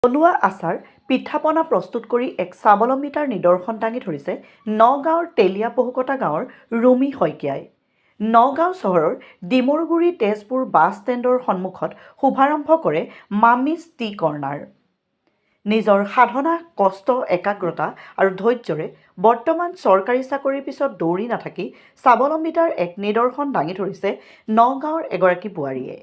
থলুৱা আচাৰ পিঠাপনা প্ৰস্তুত কৰি এক স্বাৱলম্বিতাৰ নিদৰ্শন দাঙি ধৰিছে নগাঁৱৰ তেলীয়া পহুকটা গাঁৱৰ ৰুমি শইকীয়াই। নগাঁও চহৰৰ ডিমৰুগুৰি তেজপুৰ বাছ ষ্টেণ্ডৰ সন্মুখত শুভাৰম্ভ কৰে মামিজ টি কৰ্ণাৰ। নিজৰ সাধনা, কষ্ট, একাগ্ৰতা আৰু ধৈৰ্যৰে বৰ্তমান চৰকাৰী চাকৰিৰ পিছত দৌৰি নাথাকি স্বাৱলম্বিতাৰ এক নিদৰ্শন দাঙি ধৰিছে নগাঁৱৰ এগৰাকী বোৱাৰীয়ে।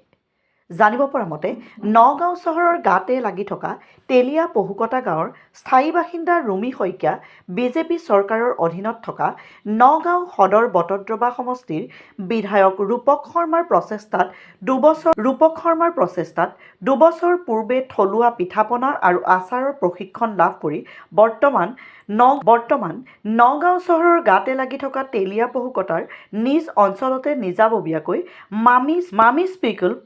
জানিব পৰা মতে নগাঁও চহৰৰ গাতে লাগি থকা তেলীয়া পহুকটা গাঁৱৰ স্থায়ী বাসিন্দা ৰুমি শইকীয়া বিজেপি চৰকাৰৰ অধীনত থকা নগাঁও সদৰ বটদ্ৰৱা সমষ্টিৰ বিধায়ক ৰূপক শৰ্মাৰ প্ৰচেষ্টাত দুবছৰ পূৰ্বে থলুৱা পিঠাপনা আৰু আচাৰৰ প্ৰশিক্ষণ লাভ কৰি বৰ্তমান নগাঁও চহৰৰ গাতে লাগি থকা তেলীয়া পহুকটাৰ নিজ অঞ্চলতে নিজাববীয়াকৈ মামিজ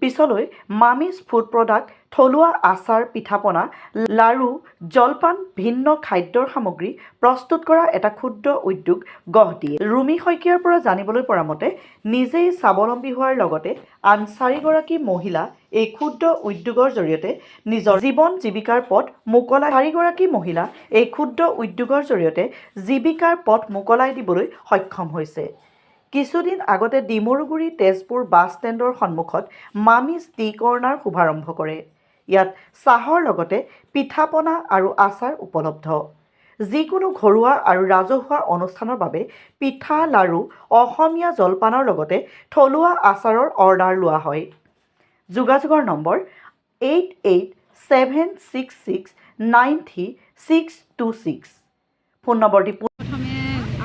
পিছলৈ মামিজ ফুড প্ৰডাক্ট, থলুৱা আচাৰ, পিঠাপনা, লাড়ু, জলপান, ভিন্ন খাদ্যৰ সামগ্ৰী প্ৰস্তুত কৰা এটা ক্ষুদ্ৰ উদ্যোগ গঢ় দিয়ে। ৰুমি শইকীয়াৰ পৰা জানিবলৈ পৰা মতে নিজেই স্বাৱলম্বী হোৱাৰ লগতে আন 4গৰাকী মহিলা এই ক্ষুদ্ৰ উদ্যোগৰ জৰিয়তে নিজৰ জীৱিকাৰ পথ মোকলাই দিবলৈ সক্ষম হৈছে। কিছুদিন আগতে ডিমৰুগুৰি তেজপুৰ বাছ ষ্টেণ্ডৰ সন্মুখত মামিজ টি কৰ্ণাৰ শুভাৰম্ভ কৰে। ইয়াত চাহৰ লগতে পিঠাপনা আৰু আচাৰ উপলব্ধ। যিকোনো ঘৰুৱা আৰু ৰাজহুৱা অনুষ্ঠানৰ বাবে পিঠা, লাড়ু, অসমীয়া জলপানৰ লগতে থলুৱা আচাৰৰ অৰ্ডাৰ লোৱা হয়। যোগাযোগৰ নম্বৰ 8876693626। ফোন নম্বৰটি প্ৰথমে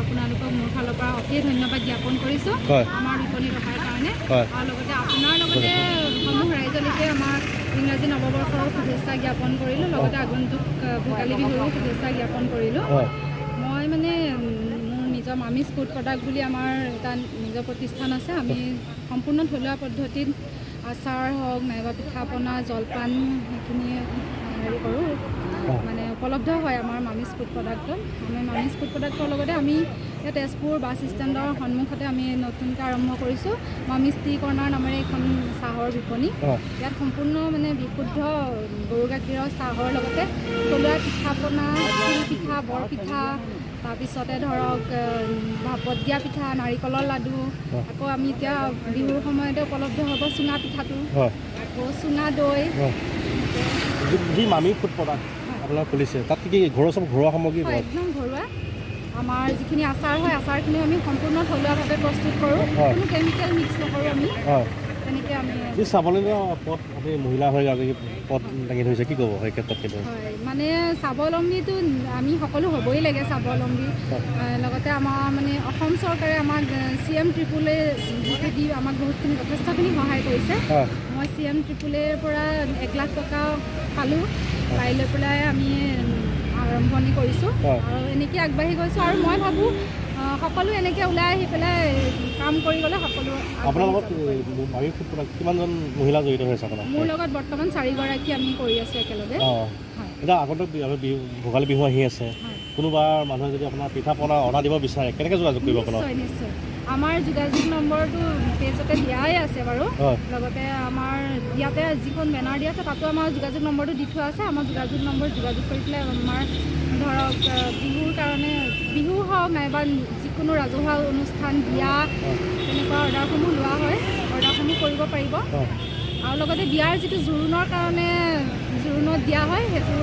আপোনালোকক মোৰ ফালৰ পৰা অতি ধন্যবাদ জ্ঞাপন কৰিছোঁ আমাৰ বিপণী ৰখাৰ কাৰণে, আৰু লগতে আপোনাৰ লগতে সমূহ ৰাইজলৈকে আমাৰ ইংৰাজী নৱবৰ্ষৰ শুভেচ্ছা জ্ঞাপন কৰিলোঁ, লগতে আগন্তুক ভোগালী বিহুৰো শুভেচ্ছা জ্ঞাপন কৰিলোঁ। মই মানে মোৰ নিজৰ মামিজ ফুড প্ৰডাক্ট বুলি আমাৰ এটা নিজৰ প্ৰতিষ্ঠান আছে। আমি সম্পূৰ্ণ থলুৱা পদ্ধতিত আচাৰ হওক নাইবা পিঠাপনা, জলপান সেইখিনি হেৰি কৰোঁ, মানে উপলব্ধ হয় আমাৰ মামিজ ফুড প্ৰডাক্টত। আমি মামিজ ফুড প্ৰডাক্টৰ লগতে আমি তেজপুৰ বাছ ষ্টেণ্ডৰ সন্মুখতে আমি নতুনকৈ আৰম্ভ কৰিছোঁ মামিজ টি কৰ্ণাৰ নামেৰে এখন চাহৰ বিপণী। ইয়াত সম্পূৰ্ণ মানে বিশুদ্ধ গৰু গাখীৰৰ চাহৰ লগতে থলুৱা পিঠাপনা, তিল পিঠা, বৰ পিঠা, তাৰপিছতে ধৰক ভাপত দিয়া পিঠা, নাৰিকলৰ লাডু, আকৌ আমি এতিয়া বিহুৰ সময়তে উপলব্ধ হ'ব চুঙা পিঠাটো, আকৌ চুঙা দৈ। যি মামি ফুড প্ৰডাক্ট আপোনাৰ খুলিছে তাত কি ঘৰুৱা সামগ্ৰী? একদম ঘৰুৱা। আমাৰ যিখিনি আচাৰ হয় আচাৰখিনি আমি সম্পূৰ্ণ থলুৱাভাৱে প্ৰস্তুত কৰোঁ, কোনো কেমিকেল মিক্স নকৰোঁ আমি। তেনেকৈ আমি স্বাৱলম্বী পথ আপুনি মহিলা হৈ পথ দাঙি ধৰিছে, কি ক'ব সেই ক্ষেত্ৰত? হয়, মানে স্বাৱলম্বীটো আমি সকলো হ'বই লাগে স্বাৱলম্বী। লগতে আমাৰ মানে অসম চৰকাৰে আমাক CM ট্ৰিপুলে যিটো দি আমাক বহুতখিনি যথেষ্টখিনি সহায় কৰিছে। মই CM ট্ৰিপুলেৰ পৰা 1 লাখ টকা পালোঁ, পাই লৈ পেলাই আমি আৰম্ভণি কৰিছোঁ আৰু এনেকৈ আগবাঢ়ি গৈছোঁ। আৰু মই ভাবোঁ সকলো এনেকৈ ওলাই আহি পেলাই কাম কৰি গ'লে সকলো। আপোনাৰ লগত মামি ফুড প্ৰডাক্ট কিমানজন মহিলা জড়িত হৈ আছে আপোনাৰ? মোৰ লগত বৰ্তমান 4গৰাকী আমি কৰি আছোঁ একেলগে। এতিয়া আগন্তুক ভোগালী বিহু আহি আছে, কোনোবা মানুহে যদি আপোনাৰ পিঠা পনা অৰ্ডাৰ দিব বিচাৰে কেনেকৈ যোগাযোগ কৰিব আপোনাৰ? নিশ্চয় আমাৰ যোগাযোগ নম্বৰটো পেজতে দিয়াই আছে বাৰু, লগতে আমাৰ ইয়াতে যিখন বেনাৰ দিয়া আছে তাতো আমাৰ যোগাযোগ নম্বৰটো দি থোৱা আছে। আমাৰ যোগাযোগ নম্বৰ যোগাযোগ কৰি পেলাই আমাৰ ধৰক বিহুৰ কাৰণে বিহু হওক নাইবা যিকোনো ৰাজহুৱা অনুষ্ঠান, বিয়া তেনেকুৱা অৰ্ডাৰসমূহ লোৱা হয়, অৰ্ডাৰসমূহ কৰিব পাৰিব। আৰু লগতে বিয়াৰ যিটো জোৰোণৰ কাৰণে জোৰোণত দিয়া হয় সেইটো